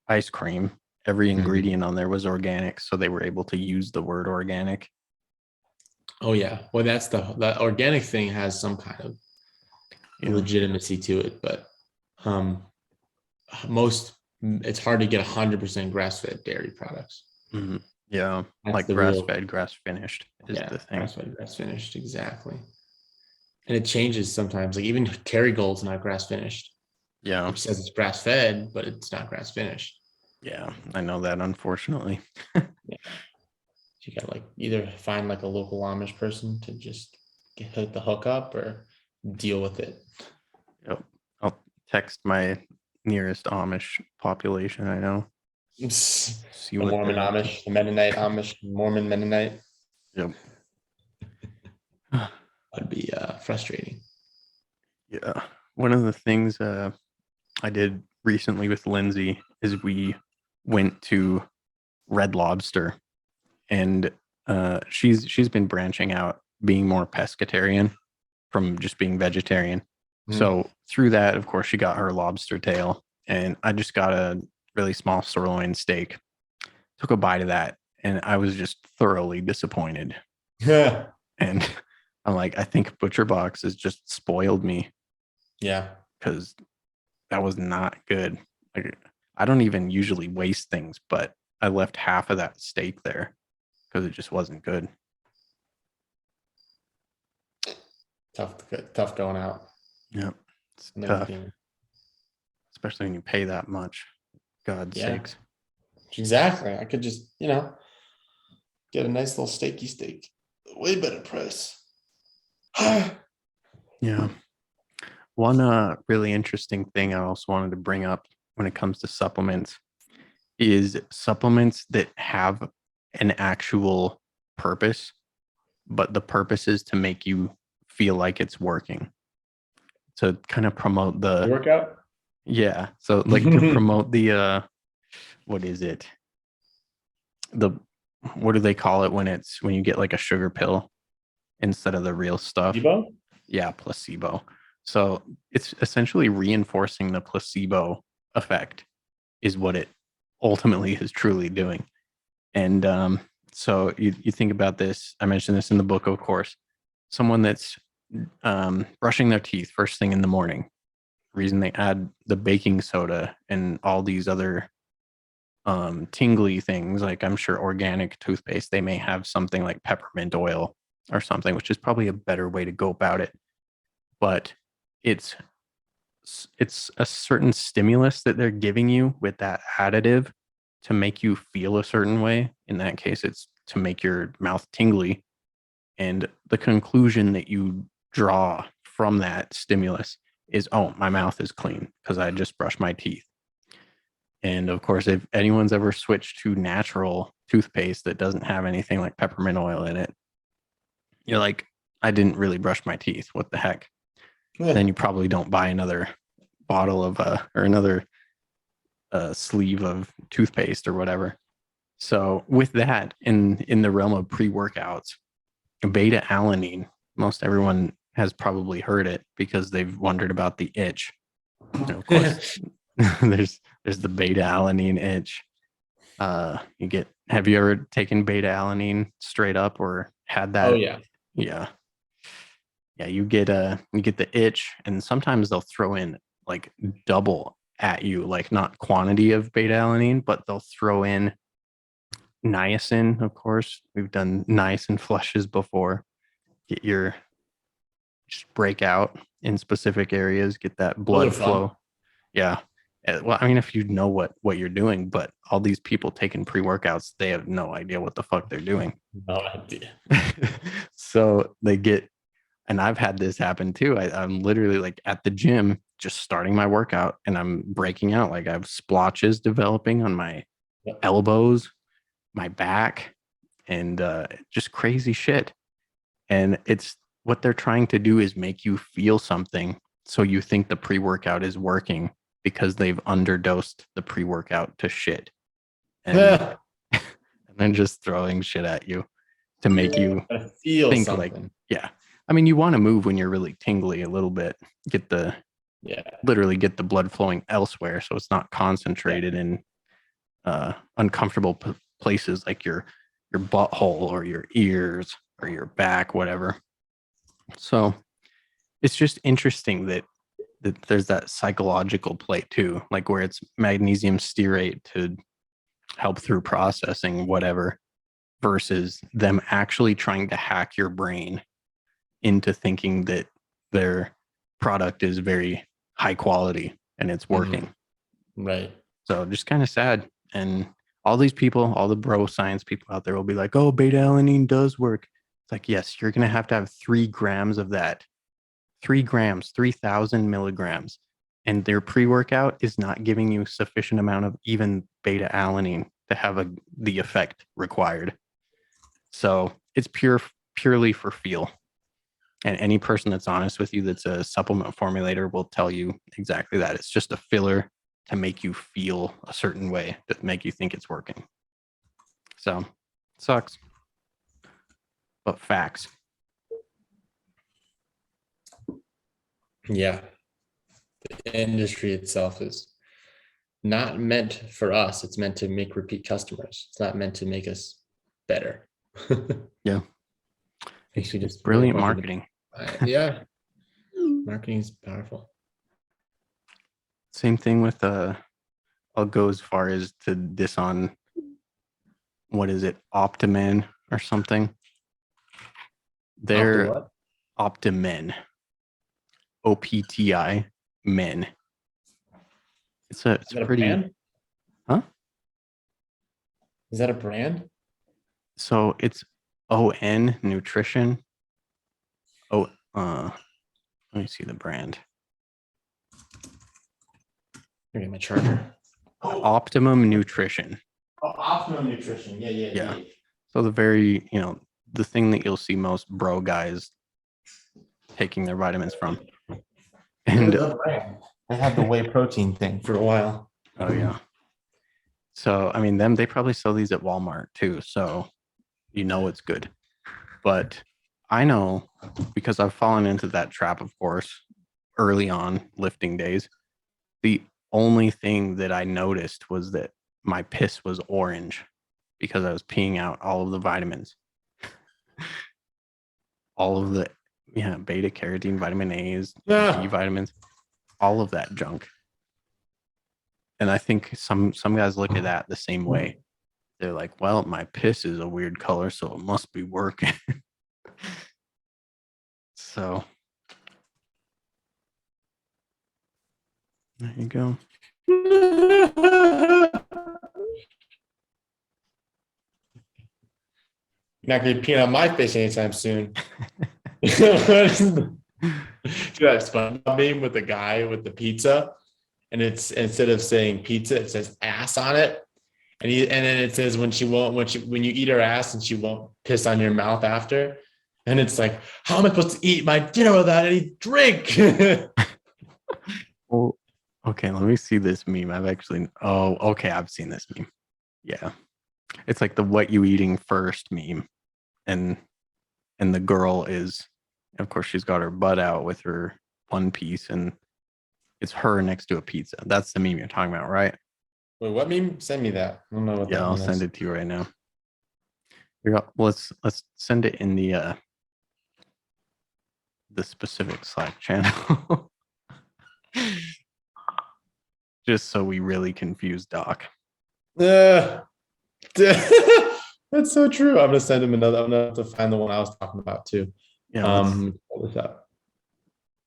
ice cream, every ingredient on there was organic. So they were able to use the word organic. Oh, yeah. Well, that's the organic thing has some kind of legitimacy to it. But it's hard to get 100% grass-fed dairy products. Mm-hmm. Yeah, That's like grass-fed, grass-finished is the thing. Grass-fed, grass-finished, exactly. And it changes sometimes. Like even Kerrygold's not grass-finished. Yeah, Which says it's grass-fed, but it's not grass-finished. Yeah, I know that, unfortunately. Yeah. You gotta like either find like a local Amish person to just hit the hook up or deal with it. Yep. I'll text my nearest Amish population I know. See what the Mormon Amish, the Mennonite Amish, Mormon Mennonite. Yep. That'd be frustrating. Yeah. One of the things I did recently with Lindsay is we went to Red Lobster, and she's been branching out, being more pescatarian from just being vegetarian. So through that, of course, she got her lobster tail, and I just got a really small sirloin steak. Took a bite of that, and I was just thoroughly disappointed. Yeah. And I'm like, I think Butcher Box has just spoiled me. Yeah. Because that was not good. Like, I don't even usually waste things, but I left half of that steak there because it just wasn't good. Tough going out. Yeah, it's tough, especially when you pay that much. God's sakes. Exactly. I could just, get a nice little steak. Way better price. Yeah. One really interesting thing I also wanted to bring up when it comes to supplements is supplements that have an actual purpose, but the purpose is to make you feel like it's working. To kind of promote the workout. Yeah. So like to promote the what is it? What do they call it when you get like a sugar pill instead of the real stuff? Placebo? Yeah, placebo. So it's essentially reinforcing the placebo effect is what it ultimately is truly doing. And so you think about this. I mentioned this in the book, of course. Someone that's brushing their teeth first thing in the morning. Reason they add the baking soda and all these other tingly things, like I'm sure organic toothpaste, they may have something like peppermint oil or something, which is probably a better way to go about it. But it's a certain stimulus that they're giving you with that additive to make you feel a certain way. In that case, it's to make your mouth tingly. And the conclusion that you draw from that stimulus is, oh, my mouth is clean because I just brushed my teeth. And of course, if anyone's ever switched to natural toothpaste that doesn't have anything like peppermint oil in it, you're like, I didn't really brush my teeth. What the heck? Yeah. Then you probably don't buy another bottle of or another sleeve of toothpaste or whatever. So with that, in the realm of pre-workouts, beta-alanine, most everyone has probably heard it because they've wondered about the itch. And of course, there's the beta-alanine itch. Have you ever taken beta-alanine straight up or had that? Oh yeah. Yeah, you get the itch, and sometimes they'll throw in like double at you, like not quantity of beta-alanine, but they'll throw in niacin. Of course, we've done niacin flushes before. Just break out in specific areas, get that blood flow. Yeah. Well, I mean, if you know what you're doing, but all these people taking pre-workouts, they have no idea what the fuck they're doing. No idea. So they get, and I've had this happen too. I'm literally like at the gym, just starting my workout, and I'm breaking out. Like I have splotches developing on my elbows, my back, and just crazy shit. And it's what they're trying to do is make you feel something. So you think the pre-workout is working because they've underdosed the pre-workout to shit. And, and then just throwing shit at you to make you feel think something. like, yeah. I mean, you want to move when you're really tingly a little bit, literally get the blood flowing elsewhere. So it's not concentrated in uncomfortable places like your butthole or your ears or your back, whatever. So it's just interesting that there's that psychological play too, like where it's magnesium stearate to help through processing, whatever, versus them actually trying to hack your brain into thinking that their product is very high quality and it's working. Right. So just kind of sad. And all these people, all the bro science people out there will be like, oh, beta-alanine does work. It's like, yes, you're going to have 3 grams of that. 3 grams, 3,000 milligrams. And their pre-workout is not giving you sufficient amount of even beta-alanine to have the effect required. So it's purely for feel. And any person that's honest with you that's a supplement formulator will tell you exactly that. It's just a filler to make you feel a certain way, to make you think it's working. So, sucks. But facts. Yeah. The industry itself is not meant for us. It's meant to make repeat customers. It's not meant to make us better. Yeah. It's just brilliant marketing. Yeah. Marketing is powerful. Same thing with I'll go as far as to diss on, what is it, Optimen or something. They're Optimen. OPTI men. It's a pretty brand? Huh? Is that a brand? So it's ON Nutrition. Let me see the brand. Here, get my charger. Optimum Nutrition. Oh, Optimum Nutrition. Yeah. So the very, the thing that you'll see most bro guys taking their vitamins from. And they had the whey protein thing for a while. Oh yeah. So I mean, they probably sell these at Walmart too. So it's good. But I know, because I've fallen into that trap, of course, early on lifting days. The only thing that I noticed was that my piss was orange because I was peeing out all of the vitamins. All of the beta carotene, vitamin A's, B vitamins, all of that junk. And I think some guys look at that the same way. They're like, well, my piss is a weird color, so it must be working. So there you go. You're not going to be peeing on my face anytime soon. Dude, that SpongeBob meme with the guy with the pizza, and it's, instead of saying pizza, it says ass on it, and then it says when you eat her ass and she won't piss on your mouth after, and it's like, how am I supposed to eat my dinner without any drink? Well, okay, let me see this meme. I've seen this meme. Yeah, it's like the what you eating first meme, and the girl is, of course, she's got her butt out with her one piece, and it's her next to a pizza. That's the meme you're talking about, right? Wait, what meme? Send me that. I don't know what that I'll send it to you right now. Let's send it in the specific Slack channel. Just so we really confuse Doc. That's so true. I'm gonna send him another. I'm gonna have to find the one I was talking about too. Yeah. Pull this up.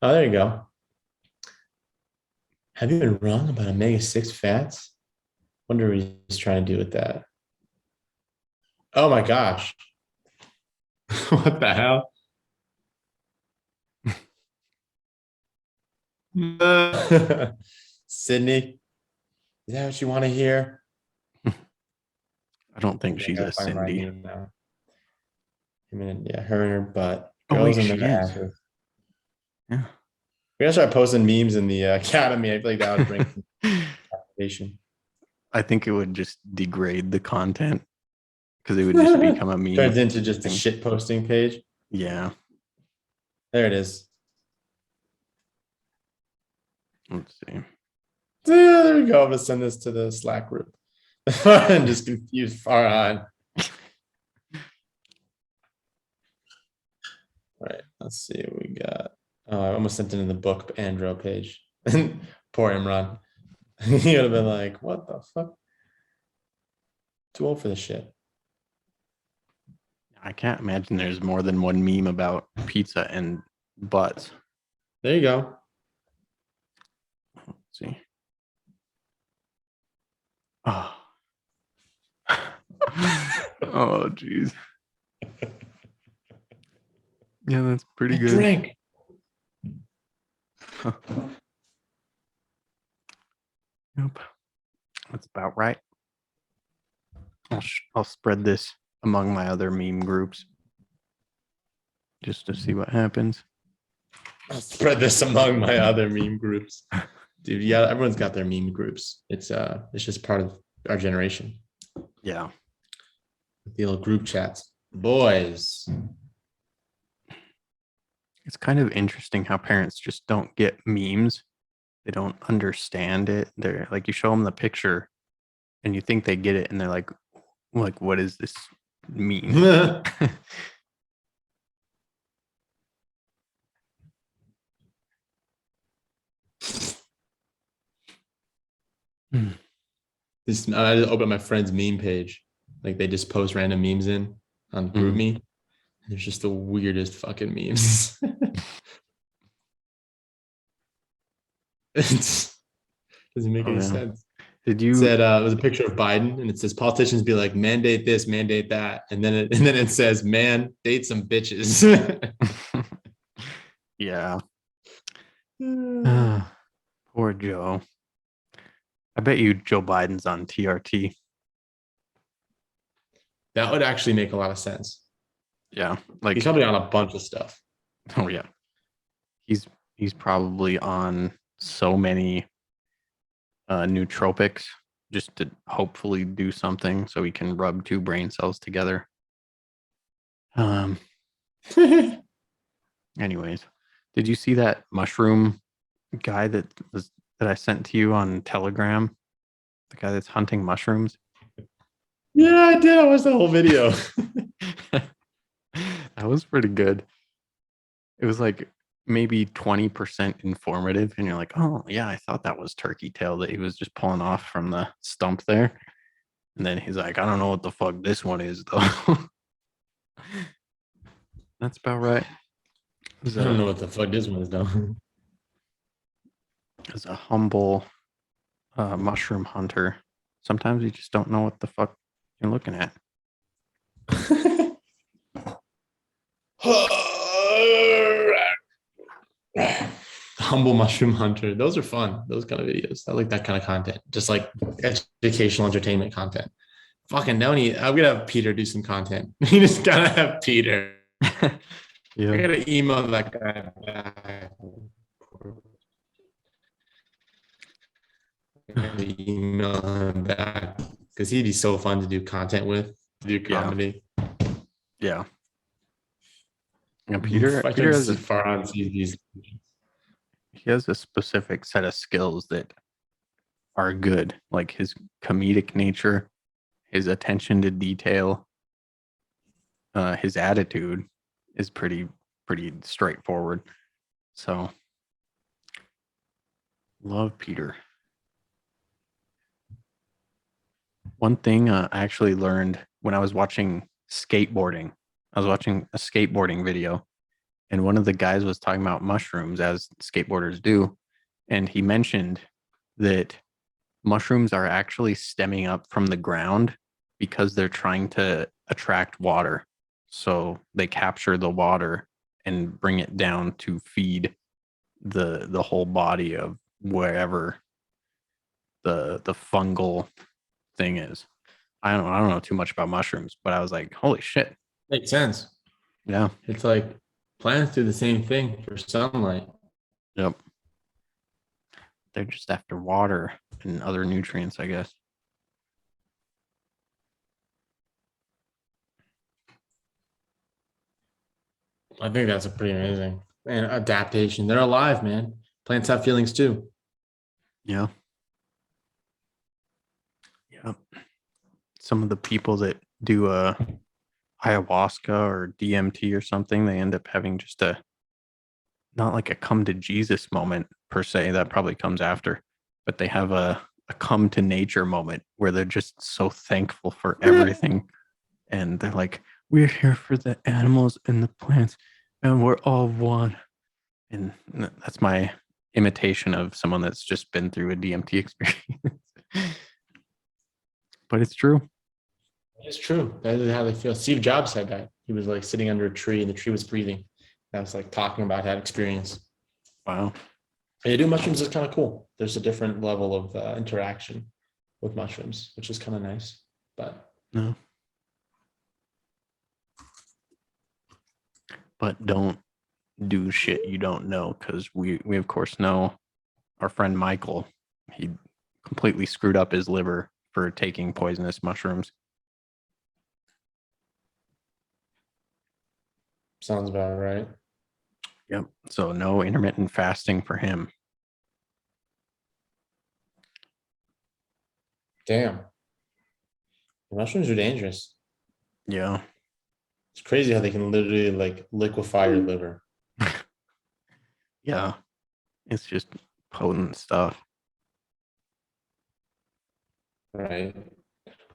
Oh, there you go. Have you been wrong about omega-6 fats? Wonder what he's trying to do with that. Oh my gosh. What the hell? Sydney, is that what you want to hear? I don't think she's a Cindy. Yeah, her and her butt. Oh wait, Girls and she their is. asses. Yeah. We gotta start posting memes in the academy. I feel like that would bring some application. I think it would just degrade the content because it would just become a meme. Turns into just a shit posting page. Yeah. There it is. Let's see. There we go. I'm gonna send this to the Slack group. I'm just confused Farhan. All right, let's see what we got. Oh, I almost sent it in the book Andro page. Poor Imran. He would have been like, what the fuck? Too old for this shit. I can't imagine there's more than one meme about pizza and butts. There you go. Let's see. Oh. Oh, geez. Yeah, that's pretty good. Drink. Yep. That's about right. I'll spread this among my other meme groups just to see what happens. I'll spread this among my other meme groups. Dude, yeah, everyone's got their meme groups. It's just part of our generation. Yeah. The little group chats. Boys. It's kind of interesting how parents just don't get memes. They don't understand it. They're like, you show them the picture and you think they get it, and they're like, what does this mean? I just open my friend's meme page. Like they just post random memes in on GroupMe. There's just the weirdest fucking memes. It doesn't make any sense. Did you said it was a picture of Biden and it says politicians be like mandate this, mandate that, and then it says man date some bitches. Yeah. Poor Joe. I bet you Joe Biden's on TRT. That would actually make a lot of sense. Yeah, like he's probably on a bunch of stuff. Oh yeah, he's probably on so many nootropics just to hopefully do something so he can rub two brain cells together. Anyways, did you see that mushroom guy that I sent to you on Telegram? The guy that's hunting mushrooms? Yeah, I did. I watched the whole video. That was pretty good. It was like maybe 20% informative, and you're like, oh yeah, I thought that was turkey tail that he was just pulling off from the stump there. And then he's like, I don't know what the fuck this one is though. That's about right. I don't know what the fuck this one is though. As a humble mushroom hunter, sometimes you just don't know what the fuck you're looking at. Humble mushroom hunter. Those are fun. Those kind of videos. I like that kind of content. Just like educational entertainment content. Fucking no need. I'm gonna have Peter do some content. You just gotta have Peter. Yeah. I gotta email that guy back. Email him back because he'd be so fun to do content with, to do comedy. Yeah. And Peter has he has a specific set of skills that are good, like his comedic nature, his attention to detail, his attitude is pretty straightforward. So love Peter. One thing I actually learned when I was watching skateboarding, I was watching a skateboarding video, and one of the guys was talking about mushrooms, as skateboarders do. And he mentioned that mushrooms are actually stemming up from the ground because they're trying to attract water. So they capture the water and bring it down to feed the whole body of wherever the fungal thing is. I don't know too much about mushrooms, but I was like, holy shit. Makes sense. Yeah. It's like plants do the same thing for sunlight. Yep. They're just after water and other nutrients, I guess. I think that's a pretty amazing and adaptation. They're alive, man. Plants have feelings too. Yeah. Yeah. Some of the people that do ayahuasca or DMT or something, they end up having just a not like a come to Jesus moment per se, that probably comes after, but they have a come to nature moment where they're just so thankful for everything. And they're like, we're here for the animals and the plants, and we're all one. And that's my imitation of someone that's just been through a DMT experience. But it's true. It's true. That is how they feel. Steve Jobs said that. He was like sitting under a tree and the tree was breathing. That was like talking about that experience. Wow. And do mushrooms is kind of cool. There's a different level of interaction with mushrooms, which is kind of nice. But No. But don't do shit you don't know, because we of course know our friend Michael. He completely screwed up his liver for taking poisonous mushrooms. sounds about right. Yep. So no intermittent fasting for him. Damn. Mushrooms are dangerous. Yeah. It's crazy how they can literally like liquefy your liver. Yeah. It's just potent stuff. Right.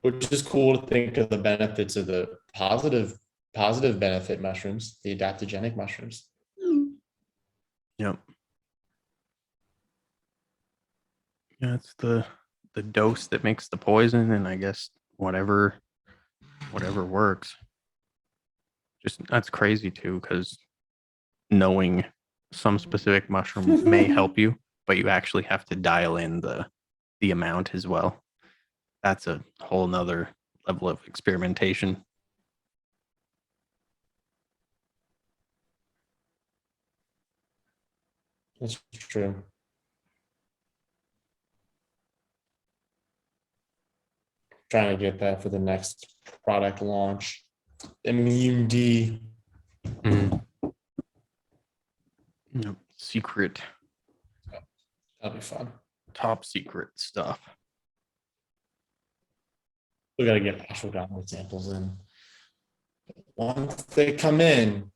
Which is cool to think of the benefits of the positive benefit mushrooms, the adaptogenic mushrooms. Yep. Yeah, it's the dose that makes the poison, and I guess whatever works. Just that's crazy too, because knowing some specific mushroom may help you, but you actually have to dial in the amount as well. That's a whole nother level of experimentation. That's true. Trying to get that for the next product launch. Immune D. Yep. Secret, That'll be fun. top secret stuff. We gotta get Aphro-D samples in. Once they come in,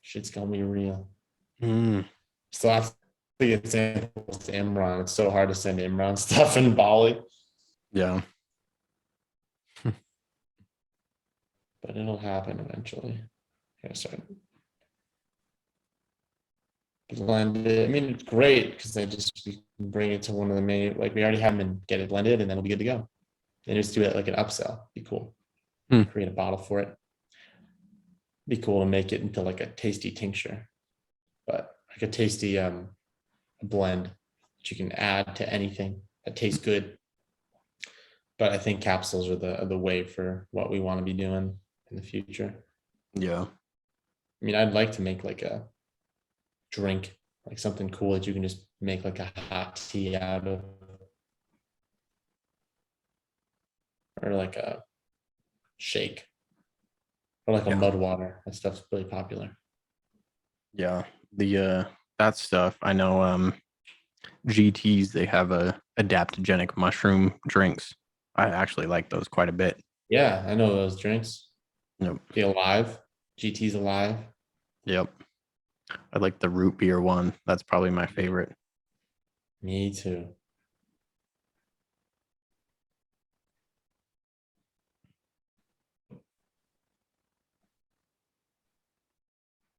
shit's gonna be real. So I have to get samples to Imran. It's so hard to send Imran stuff in Bali, Yeah. but it'll happen eventually. Yeah, sorry. Blend it. I mean, it's great because they just we can bring it to one of the main, like we already have them and get it blended, and then it'll be good to go. And just do it like an upsell. Be cool. Create a bottle for it. Be cool to make it into like a tasty tincture, but like a tasty blend that you can add to anything that tastes good. But I think capsules are the way for what we want to be doing in the future. Yeah. I mean, I'd like to make like a drink, like something cool that you can just make like a hot tea out of, or like a shake, or like a mud water. That stuff's really popular. Yeah. The that stuff, I know GTs, they have a adaptogenic mushroom drinks. I actually like those quite a bit. Yeah, I know those drinks. Yep. The Alive, GT's Alive. Yep. I like the root beer one. That's probably my favorite. Me too.